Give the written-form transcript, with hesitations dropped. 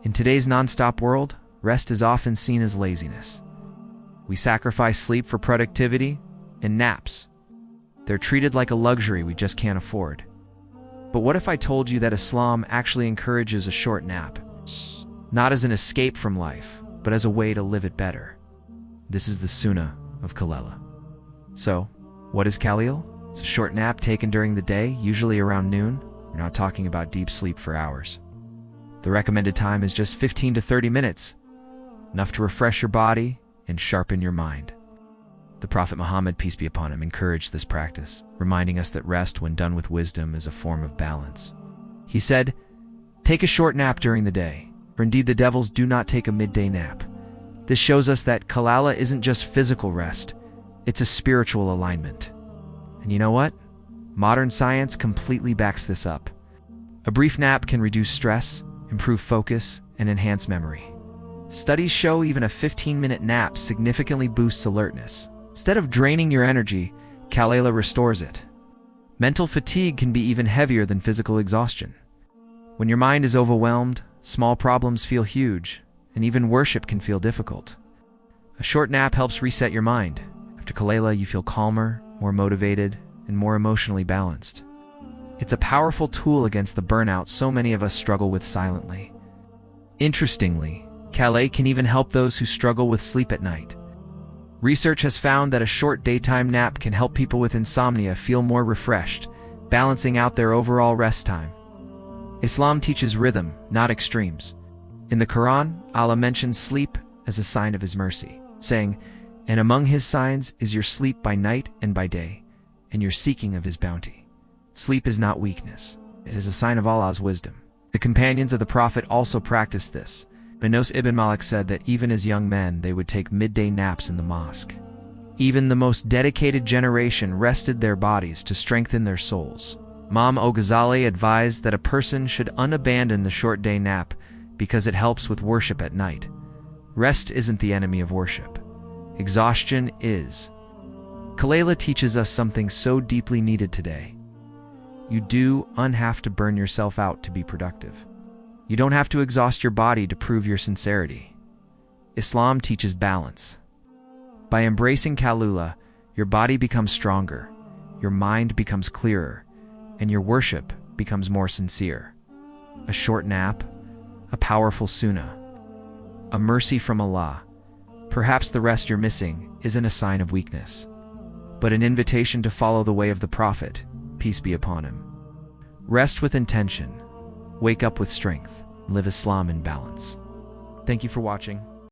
In today's non-stop world, rest is often seen as laziness. We sacrifice sleep for productivity and naps. They're treated like a luxury we just can't afford. But what if I told you that Islam actually encourages a short nap? Not as an escape from life, but as a way to live it better. This is the Sunnah of Qalela. So, what is Qaleel? It's a short nap taken during the day, usually around noon. We're not talking about deep sleep for hours. The recommended time is just 15 to 30 minutes, enough to refresh your body and sharpen your mind. The Prophet Muhammad, peace be upon him, encouraged this practice, reminding us that rest, when done with wisdom, is a form of balance. He said, "Take a short nap during the day, for indeed the devils do not take a midday nap." This shows us that Qalala isn't just physical rest, it's a spiritual alignment. And you know what? Modern science completely backs this up. A brief nap can reduce stress, improve focus, and enhance memory. Studies show even a 15-minute nap significantly boosts alertness. Instead of draining your energy, Qalela restores it. Mental fatigue can be even heavier than physical exhaustion. When your mind is overwhelmed, small problems feel huge, and even worship can feel difficult. A short nap helps reset your mind. After Qalela, you feel calmer, more motivated, and more emotionally balanced. It's a powerful tool against the burnout so many of us struggle with silently. Interestingly, Qalela can even help those who struggle with sleep at night. Research has found that a short daytime nap can help people with insomnia feel more refreshed, balancing out their overall rest time. Islam teaches rhythm, not extremes. In the Quran, Allah mentions sleep as a sign of His mercy, saying, "And among His signs is your sleep by night and by day, and your seeking of His bounty." Sleep is not weakness. It is a sign of Allah's wisdom. The companions of the Prophet also practiced this. Anas ibn Malik said that even as young men, they would take midday naps in the mosque. Even the most dedicated generation rested their bodies to strengthen their souls. Imam al-Ghazali advised that a person should unabandon the short day nap because it helps with worship at night. Rest isn't the enemy of worship. Exhaustion is. Qalela teaches us something so deeply needed today. You do have to burn yourself out to be productive. You don't have to exhaust your body to prove your sincerity. Islam teaches balance. By embracing Qalela, your body becomes stronger, your mind becomes clearer, and your worship becomes more sincere. A short nap, a powerful sunnah, a mercy from Allah. Perhaps the rest you're missing isn't a sign of weakness, but an invitation to follow the way of the Prophet, peace be upon him. Rest with intention, wake up with strength, live Islam in balance. Thank you for watching.